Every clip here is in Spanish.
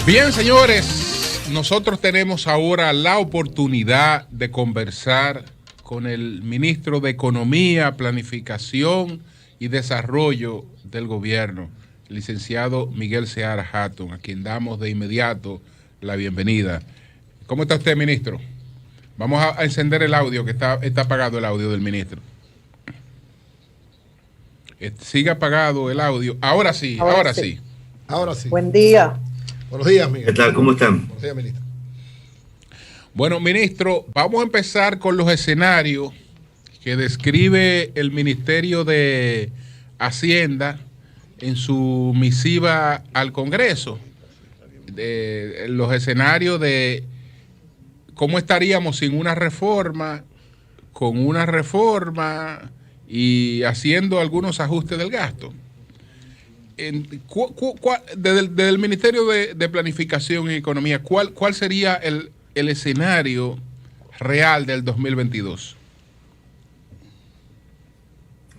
Bien, señores, nosotros tenemos ahora la oportunidad de conversar con el ministro de Economía, Planificación y Desarrollo del Gobierno, el licenciado Miguel Seara Hatton, a quien damos de inmediato la bienvenida. ¿Cómo está usted, ministro? Vamos a encender el audio, que está apagado el audio del ministro. Sigue apagado el audio. Ahora sí. Ahora sí. Buen día. Buenos días, Miguel. ¿Qué tal? ¿Cómo están? Buenos días, ministro. Bueno, ministro, vamos a empezar con los escenarios que describe el Ministerio de Hacienda en su misiva al Congreso. Los escenarios de cómo estaríamos sin una reforma, con una reforma y haciendo algunos ajustes del gasto. Desde el Ministerio de Planificación y Economía, ¿cuál sería el escenario real del 2022?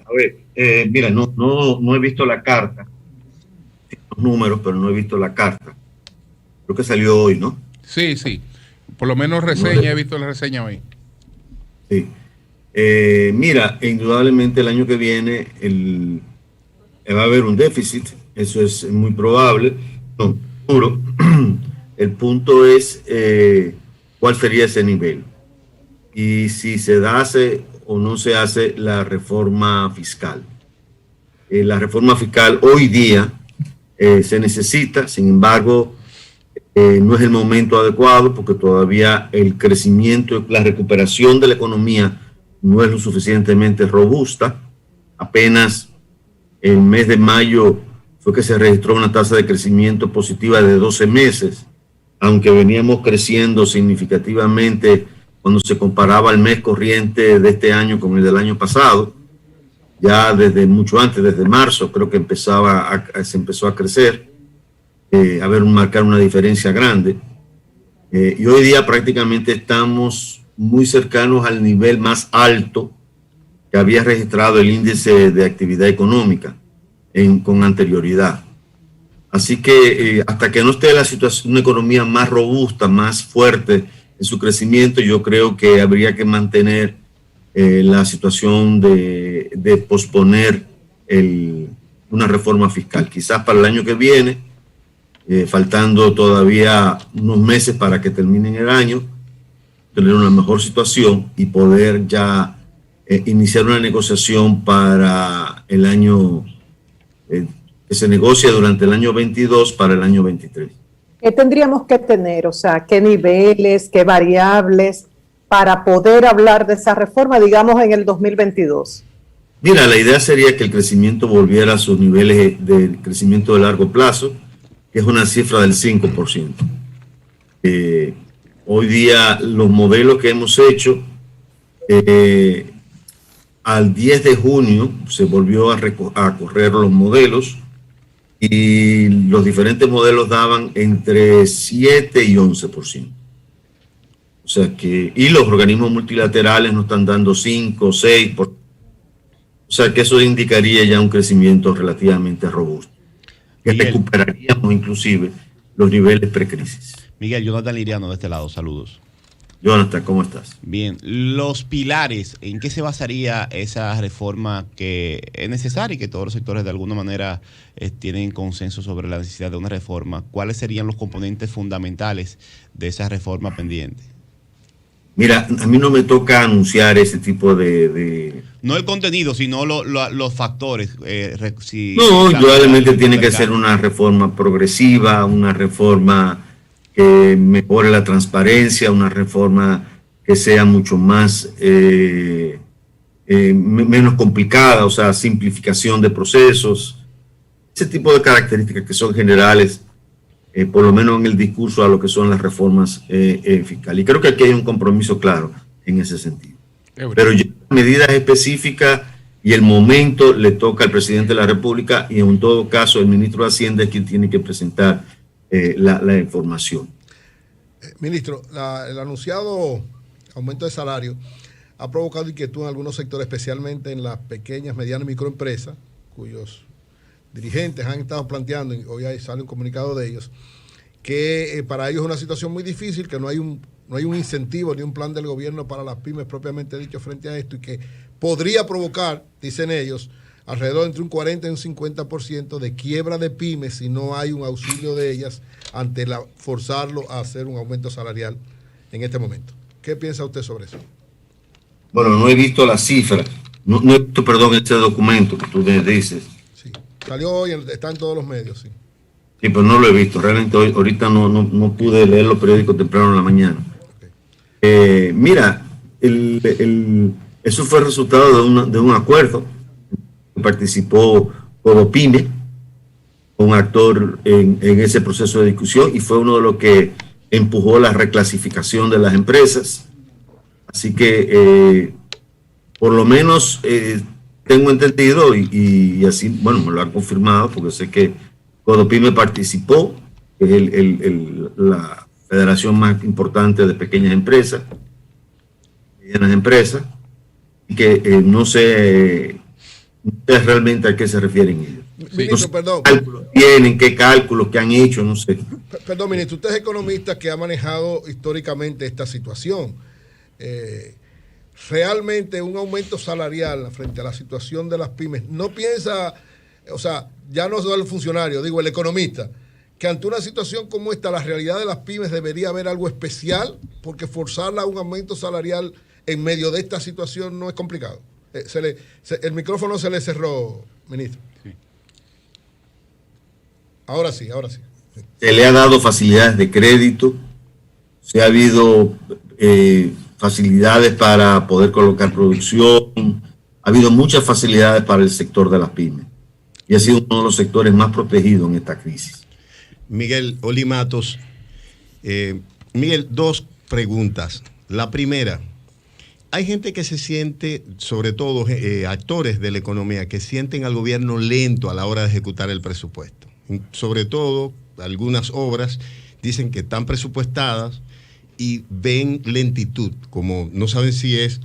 A ver, mira, no he visto la carta, los números, pero no he visto la carta. Creo que salió hoy, ¿no? Sí. Por lo menos reseña, he visto la reseña hoy. Sí. Mira, indudablemente el año que viene va a haber un déficit, eso es muy probable, no, seguro. El punto es cuál sería ese nivel y si se hace o no se hace la reforma fiscal. La reforma fiscal hoy día se necesita, sin embargo, no es el momento adecuado porque todavía el crecimiento, la recuperación de la economía no es lo suficientemente robusta. Apenas el mes de mayo fue que se registró una tasa de crecimiento positiva de 12 meses, aunque veníamos creciendo significativamente cuando se comparaba el mes corriente de este año con el del año pasado. Ya desde mucho antes, desde marzo, creo que se empezó a crecer, marcar una diferencia grande. Y hoy día prácticamente estamos muy cercanos al nivel más alto que había registrado el índice de actividad económica con anterioridad. Así que hasta que no esté la situación, una economía más robusta, más fuerte en su crecimiento, yo creo que habría que mantener la situación de posponer una reforma fiscal. Quizás para el año que viene, faltando todavía unos meses para que termine el año, tener una mejor situación y poder ya iniciar una negociación para el año que se negocia durante el año 22 para el año 23. ¿Qué tendríamos que tener? O sea, ¿qué niveles, qué variables para poder hablar de esa reforma, digamos, en el 2022? Mira, la idea sería que el crecimiento volviera a sus niveles de crecimiento de largo plazo, que es una cifra del 5%. Hoy día los modelos que hemos hecho, al 10 de junio se volvió a correr los modelos y los diferentes modelos daban entre 7 y 11%. O sea que, y los organismos multilaterales nos están dando 5, 6%. O sea que eso indicaría ya un crecimiento relativamente robusto, que recuperaríamos inclusive los niveles precrisis. Miguel, Jonathan Liriano de este lado, saludos. Jonathan, ¿cómo estás? Bien, los pilares, ¿en qué se basaría esa reforma que es necesaria y que todos los sectores de alguna manera tienen consenso sobre la necesidad de una reforma? ¿Cuáles serían los componentes fundamentales de esa reforma pendiente? Mira, a mí no me toca anunciar ese tipo de... No el contenido, sino los factores. No, indudablemente tiene que ser una reforma progresiva, una reforma que mejore la transparencia, una reforma que sea mucho más, menos complicada, o sea, simplificación de procesos, ese tipo de características que son generales, por lo menos en el discurso a lo que son las reformas fiscales. Y creo que aquí hay un compromiso claro en ese sentido. Pero ya medidas específicas y el momento le toca al presidente de la República y en todo caso el ministro de Hacienda es quien tiene que presentar la información. Ministro, el anunciado aumento de salario ha provocado inquietud en algunos sectores, especialmente en las pequeñas, medianas y microempresas, cuyos dirigentes han estado planteando, y hoy sale un comunicado de ellos, que para ellos es una situación muy difícil, que no hay un incentivo ni un plan del gobierno para las pymes propiamente dicho frente a esto, y que podría provocar, dicen ellos, alrededor entre un 40 y un 50% de quiebra de pymes si no hay un auxilio de ellas ante forzarlo a hacer un aumento salarial en este momento. ¿Qué piensa usted sobre eso? Bueno, no he visto las cifras, no he visto, perdón, este documento que tú me dices. Sí, salió hoy, está en todos los medios, sí. Sí, pero no lo he visto, realmente ahorita no pude leer los periódicos temprano en la mañana. Okay. Mira, eso fue resultado de un acuerdo. Participó Codopyme, un actor en ese proceso de discusión, y fue uno de los que empujó la reclasificación de las empresas. Así que, por lo menos, tengo entendido, y así, bueno, me lo han confirmado, porque sé que Codopyme participó, que es la federación más importante de pequeñas empresas, medianas empresas, y que no sé realmente a qué se refieren ellos. Ministro, perdón. ¿Qué cálculos tienen? ¿Qué cálculos que han hecho? No sé. Perdón, ministro, usted es economista que ha manejado históricamente esta situación. Realmente un aumento salarial frente a la situación de las pymes, ¿no piensa, o sea, ya no solo el funcionario, digo el economista, que ante una situación como esta, la realidad de las pymes debería haber algo especial, porque forzarla a un aumento salarial en medio de esta situación no es complicado? El micrófono se le cerró, ministro. Sí. Ahora sí. Se le ha dado facilidades de crédito, se ha habido facilidades para poder colocar producción, ha habido muchas facilidades para el sector de las pymes y ha sido uno de los sectores más protegidos en esta crisis. Miguel Olimatos, Miguel, dos preguntas. La primera, hay gente que se siente, sobre todo actores de la economía, que sienten al gobierno lento a la hora de ejecutar el presupuesto. Sobre todo, algunas obras dicen que están presupuestadas y ven lentitud, como no saben si es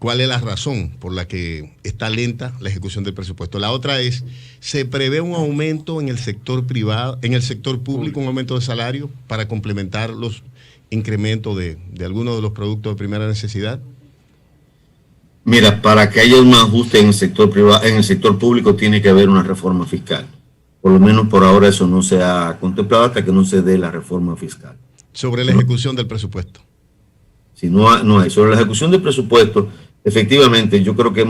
cuál es la razón por la que está lenta la ejecución del presupuesto. La otra es, ¿se prevé un aumento en el sector privado, en el sector público, un aumento de salario para complementar los incremento de algunos de los productos de primera necesidad? Mira, para que haya un ajuste en el sector privado, en el sector público tiene que haber una reforma fiscal. Por lo menos por ahora eso no se ha contemplado hasta que no se dé la reforma fiscal. Sobre la ejecución del presupuesto. Si no hay. Sobre la ejecución del presupuesto, efectivamente, yo creo que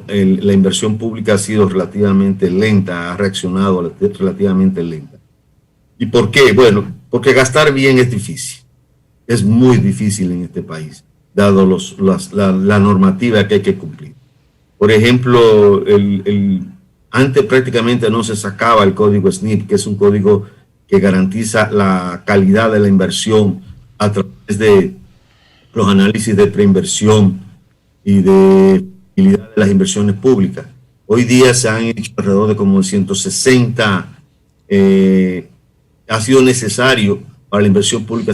la inversión pública ha sido relativamente lenta, ha reaccionado relativamente lenta. ¿Y por qué? Bueno, porque gastar bien es difícil. Es muy difícil en este país, dado la normativa que hay que cumplir. Por ejemplo, antes prácticamente no se sacaba el código SNIP, que es un código que garantiza la calidad de la inversión a través de los análisis de preinversión y de utilidad de las inversiones públicas. Hoy día se han hecho alrededor de como 160, ha sido necesario para la inversión pública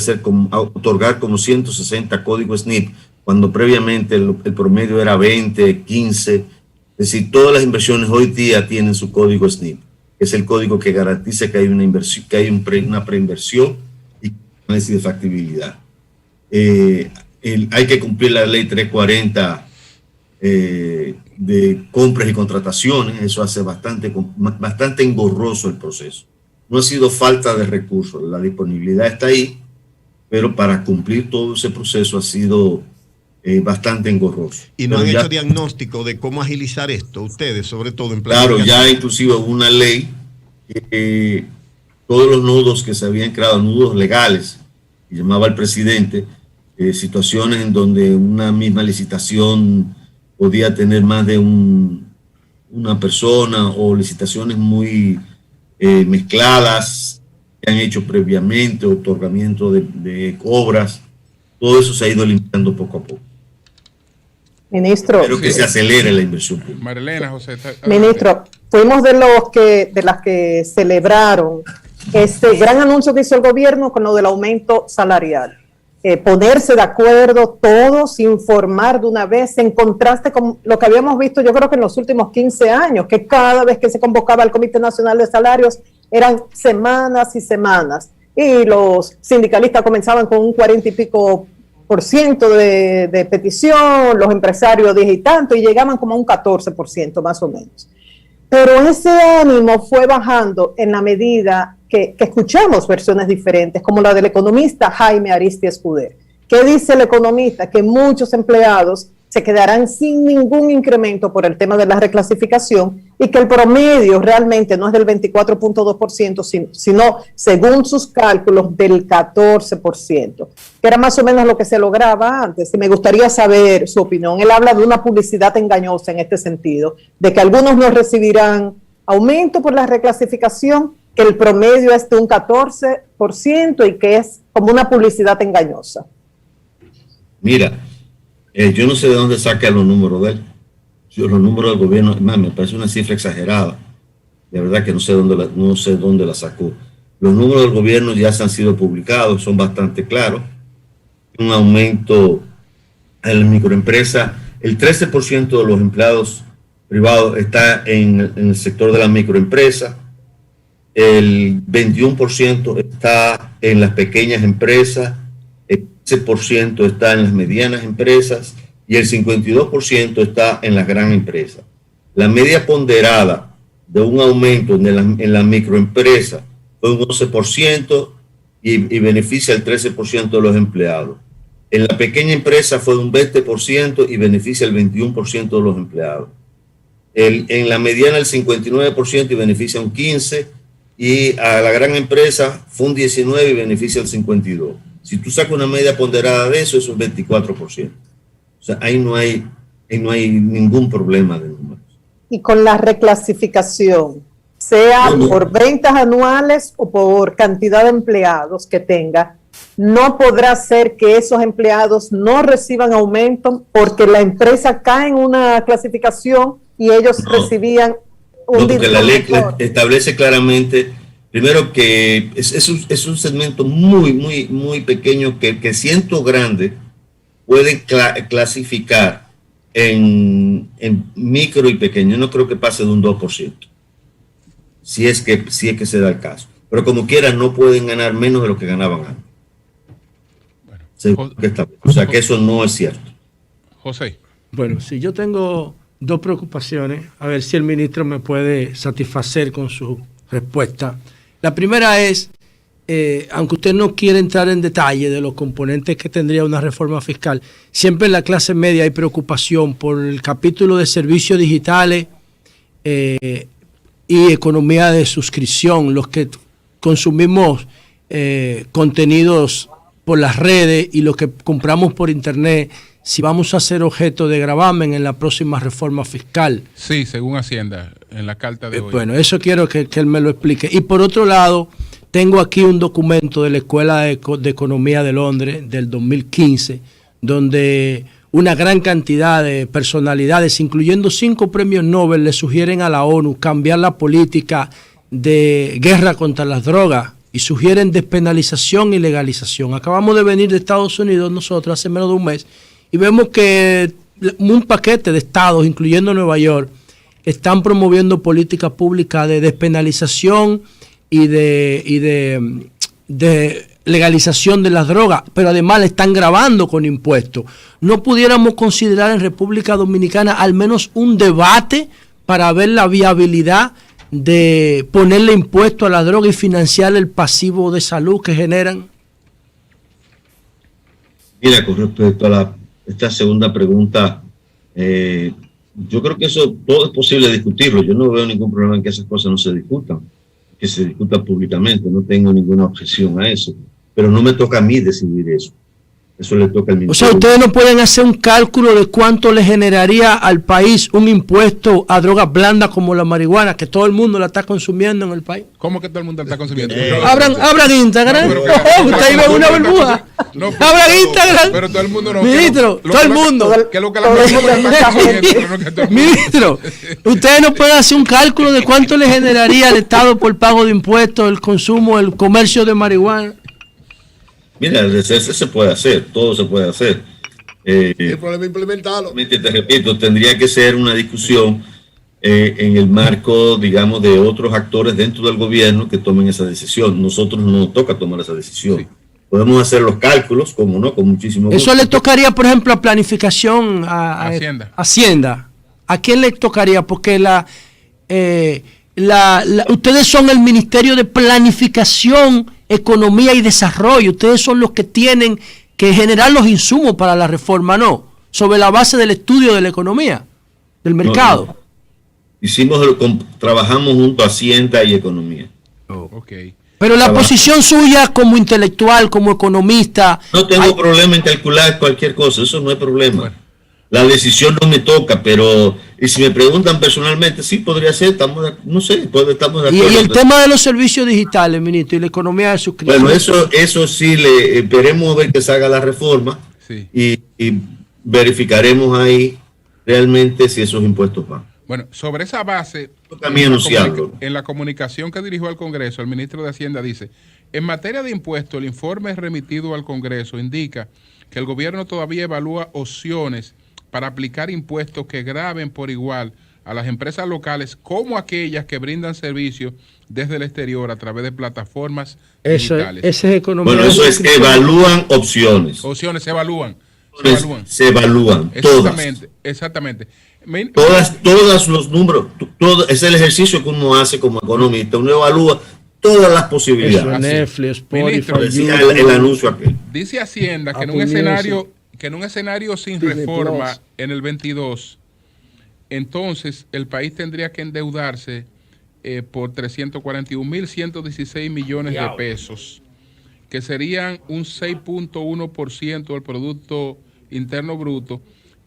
otorgar como 160 códigos SNIP, cuando previamente el promedio era 20, 15. Es decir, todas las inversiones hoy día tienen su código SNIP, que es el código que garantiza que hay una inversión, que hay una preinversión y análisis de factibilidad. Hay que cumplir la ley 340 de compras y contrataciones. Eso hace bastante engorroso el proceso. No ha sido falta de recursos, la disponibilidad está ahí, pero para cumplir todo ese proceso ha sido bastante engorroso. ¿Y no han hecho diagnóstico de cómo agilizar esto ustedes, sobre todo en plan? Claro, ya inclusive hubo una ley que todos los nudos que se habían creado, nudos legales, que llamaba el presidente, situaciones en donde una misma licitación podía tener más de una persona, o licitaciones muy mezcladas que han hecho previamente, otorgamiento de obras, todo eso se ha ido limpiando poco a poco. Ministro, espero que se acelere la inversión pública. Marilena, José. Ministro, fuimos de las que celebraron este gran anuncio que hizo el gobierno con lo del aumento salarial. Ponerse de acuerdo todos, informar de una vez, en contraste con lo que habíamos visto yo creo que en los últimos 15 años, que cada vez que se convocaba el Comité Nacional de Salarios eran semanas y semanas, y los sindicalistas comenzaban con un 40 y pico % de petición, los empresarios 10 y tanto, y llegaban como a un 14% más o menos. Pero ese ánimo fue bajando en la medida que escuchamos versiones diferentes, como la del economista Jaime Aristi Escudero. ¿Qué dice el economista? Que muchos empleados se quedarán sin ningún incremento por el tema de la reclasificación y que el promedio realmente no es del 24.2%, sino, según sus cálculos, del 14%, que era más o menos lo que se lograba antes. Y me gustaría saber su opinión. Él habla de una publicidad engañosa en este sentido, de que algunos no recibirán aumento por la reclasificación, que el promedio es de un 14% y que es como una publicidad engañosa. Mira, yo no sé de dónde saca los números de él. Los números del gobierno, me parece una cifra exagerada. De verdad que no sé dónde la sacó. Los números del gobierno ya se han sido publicados, son bastante claros. Un aumento en la microempresa. El 13% de los empleados privados está en el sector de la microempresa. El 21% está en las pequeñas empresas. El 15% está en las medianas empresas y el 52% está en las grandes empresas. La media ponderada de un aumento en la microempresa fue un 11% y beneficia el 13% de los empleados. En la pequeña empresa fue un 20% y beneficia el 21% de los empleados. En la mediana el 59% y beneficia un 15%, y a la gran empresa fue un 19% y beneficia el 52%. Si tú sacas una media ponderada de eso, es un 24%. O sea, ahí no hay ningún problema de números. Y con la reclasificación, sea por ventas anuales o por cantidad de empleados que tenga, no podrá ser que esos empleados no reciban aumento porque la empresa cae en una clasificación y ellos recibían un dinero. Porque la ley establece claramente, primero, que es un segmento muy pequeño que siendo grande puede clasificar en micro y pequeño. No creo que pase de un 2%, si es que se da el caso. Pero como quiera, no pueden ganar menos de lo que ganaban antes. O sea que eso no es cierto. José. Bueno, si yo tengo dos preocupaciones, a ver si el ministro me puede satisfacer con su respuesta. La primera es, aunque usted no quiere entrar en detalle de los componentes que tendría una reforma fiscal, siempre en la clase media hay preocupación por el capítulo de servicios digitales y economía de suscripción, los que consumimos contenidos por las redes y los que compramos por internet, si vamos a ser objeto de gravamen en la próxima reforma fiscal. Sí, según Hacienda, en la carta de hoy. Bueno, eso quiero que él me lo explique. Y por otro lado, tengo aquí un documento de la Escuela de Economía de Londres del 2015, donde una gran cantidad de personalidades, incluyendo 5 premios Nobel, le sugieren a la ONU cambiar la política de guerra contra las drogas y sugieren despenalización y legalización. Acabamos de venir de Estados Unidos nosotros hace menos de un mes y vemos que un paquete de estados, incluyendo Nueva York, están promoviendo políticas públicas de despenalización y de legalización de las drogas, pero además le están gravando con impuestos. ¿No pudiéramos considerar en República Dominicana al menos un debate para ver la viabilidad de ponerle impuesto a la droga y financiar el pasivo de salud que generan? Mira, con respecto a esta segunda pregunta, yo creo que eso todo es posible discutirlo. Yo no veo ningún problema en que esas cosas no se discutan, que se discutan públicamente. No tengo ninguna objeción a eso, pero no me toca a mí decidir eso. Eso le toca al ministerio. O sea, ustedes no pueden hacer un cálculo de cuánto le generaría al país un impuesto a drogas blandas como la marihuana, que todo el mundo la está consumiendo en el país. ¿Cómo que todo el mundo la está consumiendo? Abran Instagram. Usted ve una burbuja. Abran Instagram. Pero todo el mundo no. Ministro, todo el mundo. Que lo que la persona está consumiendo. Ministro, ustedes no pueden hacer un cálculo de cuánto le generaría al Estado por pago de impuestos, el consumo, el comercio de marihuana. Mira, ese se puede hacer, todo se puede hacer. El problema es implementarlo. Te repito, tendría que ser una discusión en el marco, digamos, de otros actores dentro del gobierno que tomen esa decisión. Nosotros no nos toca tomar esa decisión. Sí. Podemos hacer los cálculos, como no, con muchísimo gusto. Eso le tocaría, por ejemplo, a planificación, a Hacienda. ¿A quién le tocaría? Porque ustedes son el Ministerio de Planificación, Economía y Desarrollo. Ustedes son los que tienen que generar los insumos para la reforma, ¿no? Sobre la base del estudio de la economía, del mercado. Trabajamos junto a Hacienda y Economía. Okay. Pero la posición suya como intelectual, como economista... No tengo problema en calcular cualquier cosa, eso no hay problema. Bueno. La decisión no me toca, pero... Y si me preguntan personalmente, sí, podría ser, estamos de acuerdo. Y el tema de los servicios digitales, ministro, y la economía de suscripción. Bueno, eso sí, esperemos a ver que salga la reforma, sí. y verificaremos ahí realmente si esos impuestos van. Bueno, sobre esa base, en la comunicación que dirigió al Congreso, el ministro de Hacienda dice, en materia de impuestos, el informe remitido al Congreso indica que el gobierno todavía evalúa opciones para aplicar impuestos que graven por igual a las empresas locales como aquellas que brindan servicios desde el exterior a través de plataformas digitales. Esa es economía. Bueno, eso es, evalúan opciones. Opciones se evalúan. Se evalúan. Exactamente. Todos los números, es el ejercicio que uno hace como economista. Uno evalúa todas las posibilidades. Netflix, Spotify, el anuncio aquel. Dice Hacienda que en un escenario sin reforma en el 22, entonces el país tendría que endeudarse por 341.116 millones de pesos, que serían un 6.1% del Producto Interno Bruto,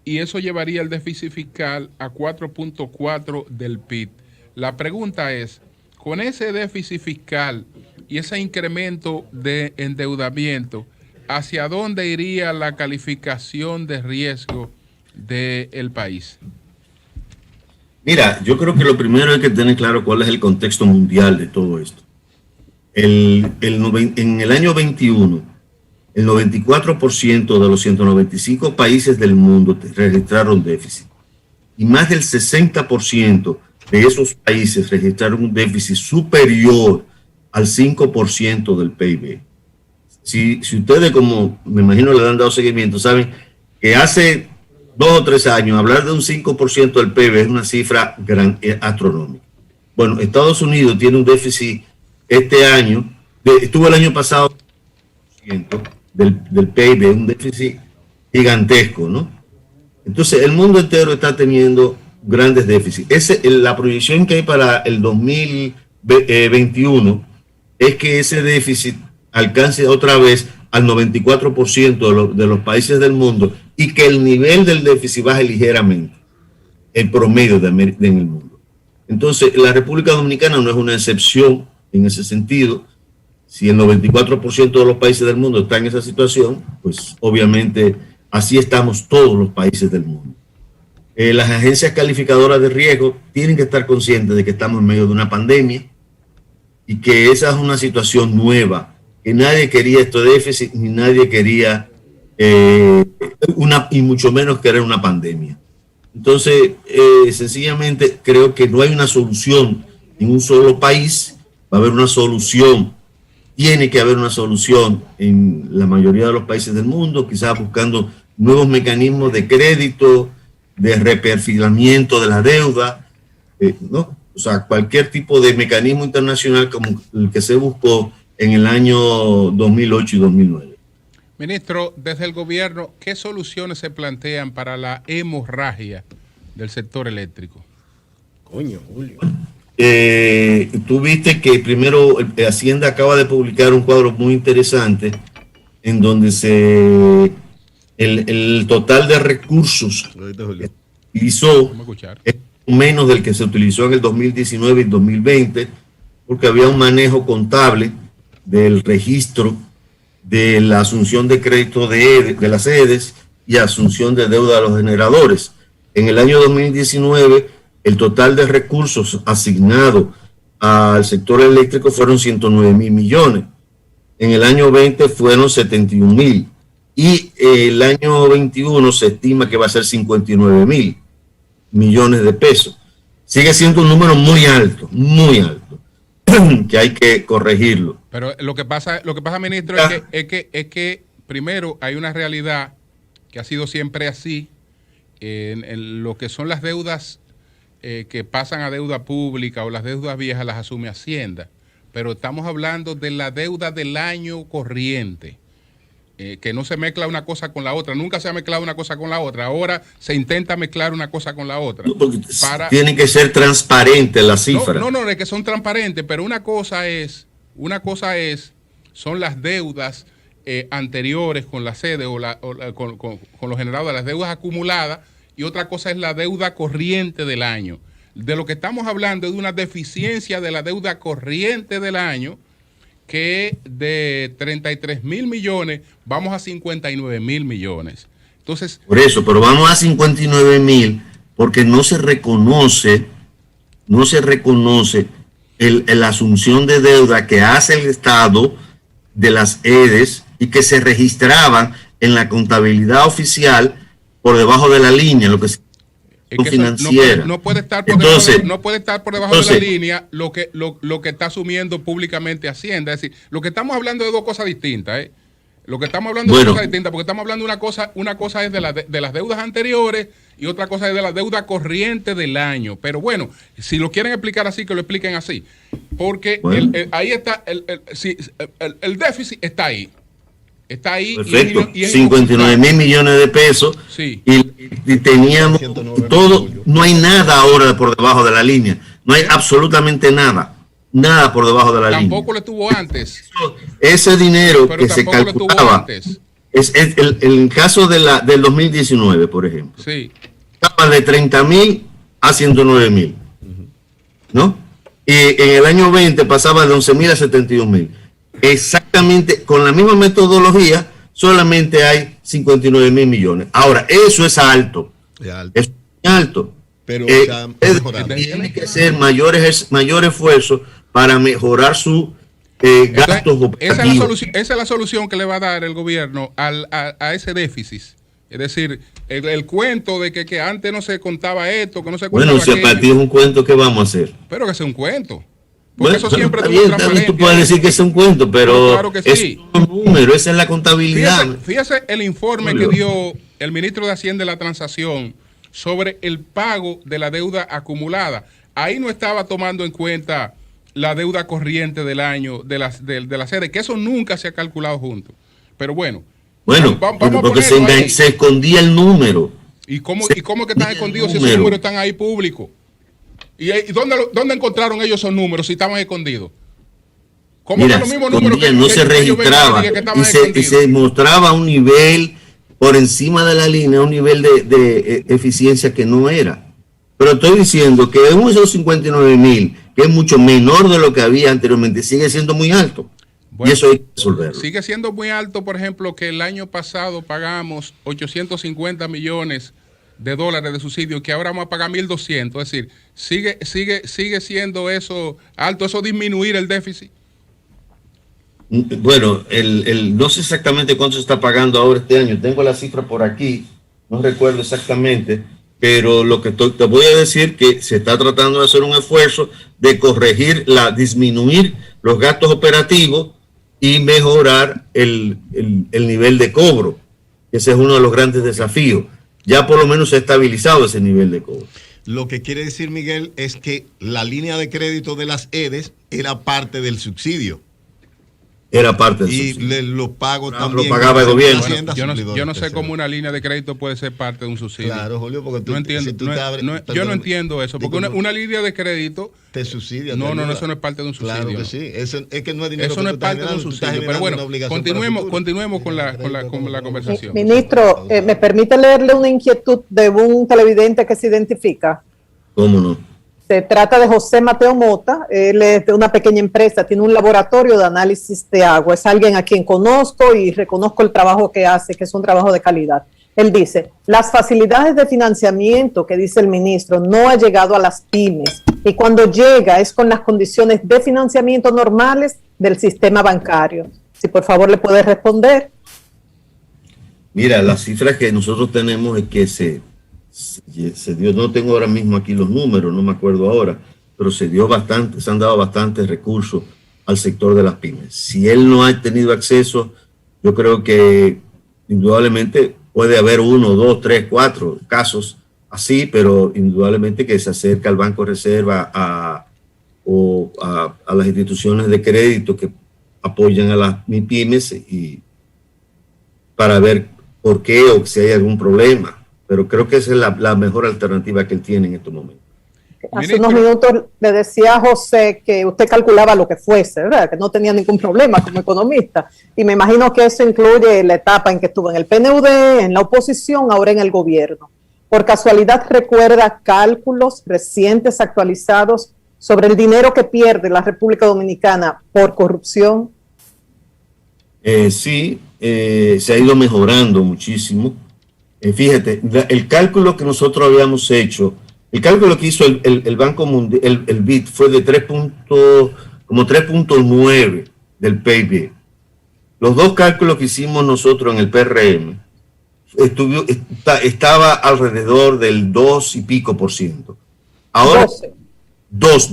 y eso llevaría el déficit fiscal a 4.4% del PIB. La pregunta es, con ese déficit fiscal y ese incremento de endeudamiento, ¿hacia dónde iría la calificación de riesgo del país? Mira, yo creo que lo primero hay que tener claro cuál es el contexto mundial de todo esto. En el año 21, el 94% de los 195 países del mundo registraron déficit. Y más del 60% de esos países registraron un déficit superior al 5% del PIB. Si ustedes, como me imagino le han dado seguimiento, saben que hace 2 o 3 años hablar de un 5% del PIB es una cifra astronómica. Bueno, Estados Unidos tiene un déficit este año, estuvo el año pasado del PIB, un déficit gigantesco, ¿no? Entonces el mundo entero está teniendo grandes déficits. La proyección que hay para el 2021 es que ese déficit alcance otra vez al 94% de los países del mundo y que el nivel del déficit baje ligeramente, el promedio en el mundo. Entonces la República Dominicana no es una excepción en ese sentido. Si el 94% de los países del mundo están en esa situación, pues obviamente así estamos todos los países del mundo. Las agencias calificadoras de riesgo tienen que estar conscientes de que estamos en medio de una pandemia y que esa es una situación nueva, que nadie quería este déficit, ni nadie quería y mucho menos querer una pandemia. Entonces, sencillamente creo que no hay una solución en un solo país, va a haber una solución. Tiene que haber una solución en la mayoría de los países del mundo, quizás buscando nuevos mecanismos de crédito, de reperfilamiento de la deuda, ¿no? O sea, cualquier tipo de mecanismo internacional como el que se buscó en el año 2008 y 2009. Ministro, desde el gobierno, ¿qué soluciones se plantean para la hemorragia del sector eléctrico? Coño, Julio. Tú viste que primero Hacienda acaba de publicar un cuadro muy interesante en donde el total de recursos que se utilizó es menos del que se utilizó en el 2019 y 2020, porque había un manejo contable del registro de la asunción de crédito de las EDES y asunción de deuda a los generadores. En el año 2019, el total de recursos asignados al sector eléctrico fueron 109.000 millones. En el año 20 fueron 71.000. Y el año 21 se estima que va a ser 59.000 millones de pesos. sigue siendo un número muy alto, que hay que corregirlo. Pero lo que pasa, ministro, es que primero hay una realidad que ha sido siempre así, en lo que son las deudas que pasan a deuda pública o las deudas viejas las asume Hacienda, pero estamos hablando de la deuda del año corriente, que no se mezcla una cosa con la otra, nunca se ha mezclado una cosa con la otra, ahora se intenta mezclar una cosa con la otra. No, porque tienen que ser transparentes las cifras. No, es que son transparentes, pero una cosa son las deudas anteriores con la sede con lo generado de las deudas acumuladas, y otra cosa es la deuda corriente del año. De lo que estamos hablando es de una deficiencia de la deuda corriente del año, que de 33,000 millones vamos a 59,000 millones. Entonces, por eso, pero vamos a 59,000 porque no se reconoce la asunción de deuda que hace el Estado de las EDES y que se registraban en la contabilidad oficial por debajo de la línea, lo que es financiera. No puede estar por debajo de la línea lo que está asumiendo públicamente Hacienda. Es decir, lo que estamos hablando de dos cosas distintas, ¿eh? Lo que estamos hablando de dos cosas distintas, porque estamos hablando de una cosa es de las deudas anteriores y otra cosa es de la deuda corriente del año. Pero bueno, si lo quieren explicar así, que lo expliquen así. Porque ahí está, el déficit está ahí. Está ahí. Perfecto, 59,000 millones de pesos. Sí. Y teníamos todo, no hay nada ahora por debajo de la línea. No hay absolutamente nada por debajo de la línea. Tampoco lo estuvo antes. Ese dinero que se calculaba, es el caso del 2019, por ejemplo. Sí. Estaba de 30,000 a 109,000. ¿No? Y en el año 20 pasaba de 11,000 a 72,000. Exactamente, con la misma metodología, solamente hay 59,000 millones. Ahora, eso es alto. Es alto. Pero tiene que hacer mayor esfuerzo para mejorar su gastos operativos. Esa es la solución que le va a dar el gobierno a ese déficit. Es decir, el cuento de que antes no se contaba esto, que no se contaba si a partir de un cuento, ¿qué vamos a hacer? Pero que sea un cuento. Porque eso siempre tú puedes decir que es un cuento, pero claro que sí. Es un número, esa es la contabilidad. Fíjese el informe que dio el ministro de Hacienda de la Transacción sobre el pago de la deuda acumulada. Ahí no estaba tomando en cuenta la deuda corriente del año de la sede, que eso nunca se ha calculado junto. Pero bueno, porque se escondía el número. ¿Y cómo que están escondidos si esos números están ahí públicos? ¿Y dónde encontraron ellos esos números si estaban escondidos? ¿Cómo que los mismos números que no se registraba y se mostraba un nivel por encima de la línea, un nivel de eficiencia que no era? Pero estoy diciendo que esos 59,000, que es mucho menor de lo que había anteriormente, sigue siendo muy alto. Bueno, y eso hay que resolverlo. Sigue siendo muy alto, por ejemplo, que el año pasado pagamos 850 millones de dólares de subsidio, que ahora vamos a pagar 1.200, es decir, sigue siendo eso alto, eso disminuir el déficit. Bueno, no sé exactamente cuánto se está pagando ahora este año, tengo la cifra por aquí, no recuerdo exactamente, pero lo que te voy a decir que se está tratando de hacer un esfuerzo de disminuir los gastos operativos y mejorar el nivel de cobro. Ese es uno de los grandes desafíos. Ya por lo menos se ha estabilizado ese nivel de cobro. Lo que quiere decir, Miguel, es que la línea de crédito de las EDES era parte del subsidio. Era parte del subsidio. Y los pagos también. Lo pagaba el gobierno. Yo no sé cómo una línea de crédito puede ser parte de un subsidio. Claro, Julio, porque tú no entiendo. Yo no entiendo eso, porque una línea de crédito te subsidia. No, eso no es parte de un subsidio. Claro que sí. Eso es que no es dinero. Eso no es parte de un subsidio. Pero bueno, continuemos con la conversación. Ministro, ¿me permite leerle una inquietud de un televidente que se identifica? ¿Cómo no? Se trata de José Mateo Mota, él es de una pequeña empresa, tiene un laboratorio de análisis de agua, es alguien a quien conozco y reconozco el trabajo que hace, que es un trabajo de calidad. Él dice, las facilidades de financiamiento que dice el ministro no ha llegado a las pymes y cuando llega es con las condiciones de financiamiento normales del sistema bancario. Si por favor le puede responder. Mira, las cifras que nosotros tenemos es que se dio, no tengo ahora mismo aquí los números, no me acuerdo ahora, pero se han dado bastantes recursos al sector de las pymes. Si él no ha tenido acceso, yo creo que indudablemente puede haber 1, 2, 3, 4 casos así, pero indudablemente que se acerca al Banco de Reserva o a las instituciones de crédito que apoyan a las MIPYMES y para ver por qué o si hay algún problema. Pero creo que esa es la mejor alternativa que él tiene en estos momentos. Hace unos minutos le decía a José que usted calculaba lo que fuese, ¿verdad? Que no tenía ningún problema como economista. Y me imagino que eso incluye la etapa en que estuvo en el PNUD, en la oposición, ahora en el gobierno. ¿Por casualidad recuerda cálculos recientes actualizados sobre el dinero que pierde la República Dominicana por corrupción? Sí, se ha ido mejorando muchísimo. Fíjate, el cálculo que nosotros habíamos hecho, el cálculo que hizo el Banco Mundial, el BID, fue de 3.9 del PIB. Los dos cálculos que hicimos nosotros en el PRM estaba alrededor del 2 y pico %. Ahora, 2.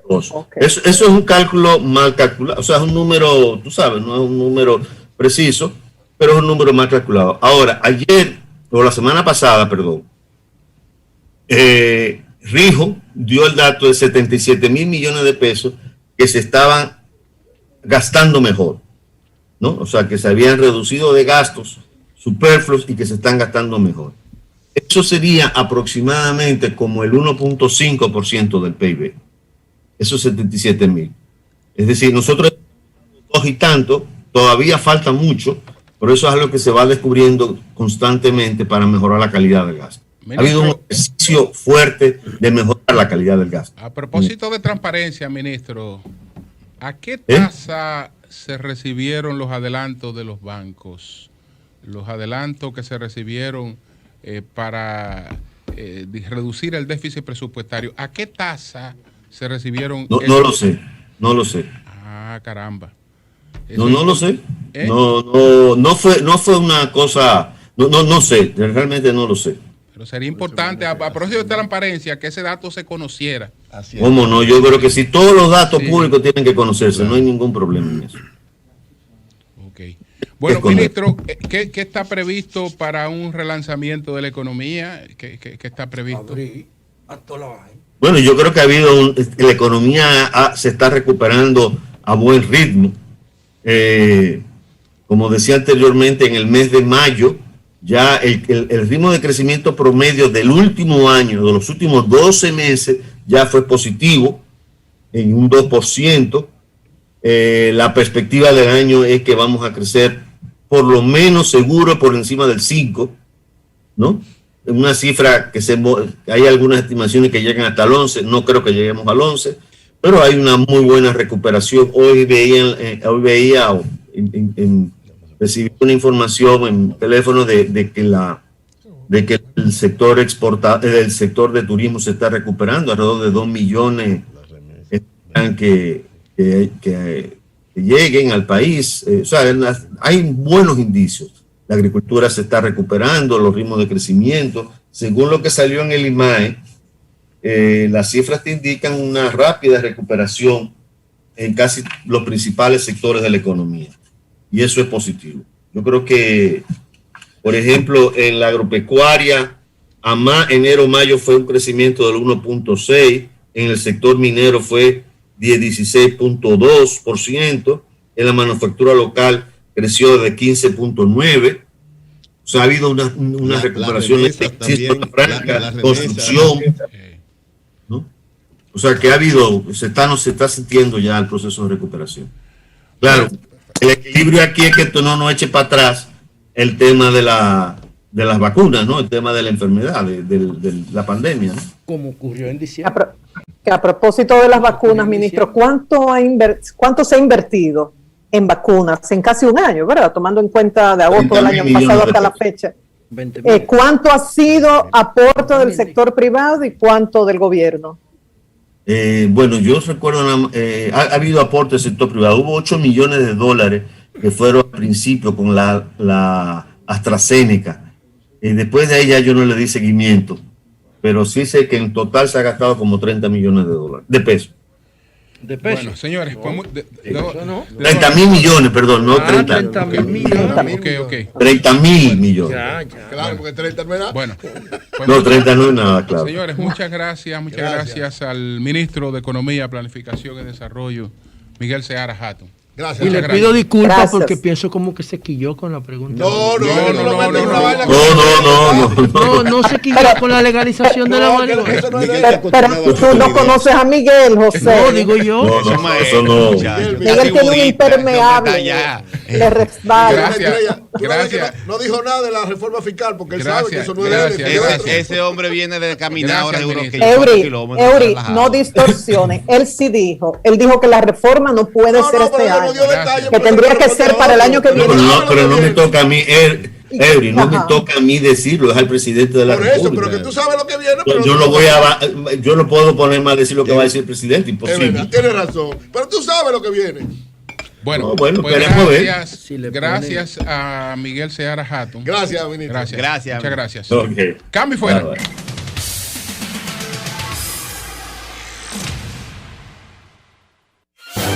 Okay. Eso es un cálculo mal calculado, o sea, es un número, tú sabes, no es un número preciso, pero es un número mal calculado. Ahora, ayer, o la semana pasada, perdón, Rijo dio el dato de 77 mil millones de pesos que se estaban gastando mejor, ¿no? O sea, que se habían reducido de gastos superfluos y que se están gastando mejor. Eso sería aproximadamente como el 1.5% del PIB. Esos 77 mil. Es decir, nosotros, 2 y tanto, todavía falta mucho, pero eso es algo que se va descubriendo constantemente para mejorar la calidad del gas. Ministro, ha habido un ejercicio fuerte de mejorar la calidad del gas. A propósito de transparencia, ministro, ¿a qué tasa se recibieron los adelantos de los bancos? Los adelantos que se recibieron para reducir el déficit presupuestario, ¿a qué tasa se recibieron? No lo sé. Ah, caramba. No lo sé. No fue una cosa, no sé, realmente no lo sé. Pero sería importante, a propósito de transparencia, que ese dato se conociera. ¿Cómo no? Yo creo que si todos los datos públicos tienen que conocerse, no hay ningún problema en eso. Ok. Bueno, ministro, ¿qué está previsto para un relanzamiento de la economía? ¿Qué está previsto? Bueno, yo creo que la economía se está recuperando a buen ritmo. Como decía anteriormente, en el mes de mayo, ya el ritmo de crecimiento promedio del último año, de los últimos 12 meses, ya fue positivo, en un 2%. La perspectiva del año es que vamos a crecer por lo menos seguro por encima del 5%, ¿no? Una cifra que hay algunas estimaciones que llegan hasta el 11%, no creo que lleguemos al 11%, pero hay una muy buena recuperación. Hoy recibí una información en teléfono de que el sector el sector de turismo se está recuperando, alrededor de 2 millones que lleguen al país. O sea, hay buenos indicios. La agricultura se está recuperando, los ritmos de crecimiento. Según lo que salió en el IMAE, las cifras te indican una rápida recuperación en casi los principales sectores de la economía. Y eso es positivo. Yo creo que, por ejemplo, en la agropecuaria, enero-mayo fue un crecimiento del 1.6%, en el sector minero fue 16.2%, en la manufactura local creció de 15.9%. O sea, ha habido una recuperación de la construcción, ¿no? O sea, que se está sintiendo ya el proceso de recuperación. Claro, el equilibrio aquí es que esto no nos eche para atrás el tema de las vacunas, ¿no? El tema de la enfermedad, de la pandemia, ¿no? Como ocurrió en diciembre. A propósito de las vacunas, ministro, ¿cuánto se ha invertido en vacunas en casi un año, verdad? Tomando en cuenta de agosto del año pasado hasta la fecha. ¿Cuánto ha sido aporte del sector privado y cuánto del gobierno? Bueno, yo recuerdo, ha habido aporte del sector privado. Hubo $8 millones que fueron al principio con la AstraZeneca. Y después de ahí ya yo no le di seguimiento. Pero sí sé que en total se ha gastado como 30 millones de dólares, de pesos. De peso. Bueno, señores, podemos- 30.000 millones, perdón, no 30. 30.000 millones. Ok. 30.000 millones. Ya, ya. Claro, porque 30 no es nada. Bueno, pues No, 30 no es nada, claro. señores, muchas gracias al ministro de Economía, Planificación y Desarrollo, Miguel Seara Hatton. Gracias. Y le Muchas pido gracias. disculpas Gracias. porque pienso como que se quilló con la pregunta. No, No, lo metes en una vaina que- No se quilló con la legalización de la No, que marihuana. eso no es Miguel, de- está Pero acostumbrado tú no a conoces a Miguel, José. No, digo yo. No, Eso es no, maestro, eso no. muchacho. Miguel tiene un impermeable. Está ya. Le resbala. Gracias. Tú no ves que Gracias. no dijo nada de la reforma fiscal porque él sabe que Gracias, eso no es de él. gracias, que es de gracias. otro. Ese hombre viene de caminar ahora Gracias, unos ministro. 4 Eury, kilómetros. Eury, relajado. no distorsiones. Él sí dijo. Él dijo que la reforma no puede No, ser no, este pero él no año. dio detalles, Que pero tendría eso que no ser lo para el año que contó. viene. Pero no me toca a mí, Eury, no me Ajá. toca a mí decirlo, es al presidente de la Por eso, República. pero que tú sabes lo que viene. Pero Yo lo voy yo no puedo poner más a decir lo que va a decir el presidente, Es verdad, imposible. tienes razón. Pero tú sabes lo que viene. Bueno, No, bueno, pues queremos ver. gracias, Si le gracias a Miguel Seara Hatton. Gracias, ministro. Gracias. Gracias, Muchas gracias. Ok. Cambio y fuera. Bye, bye.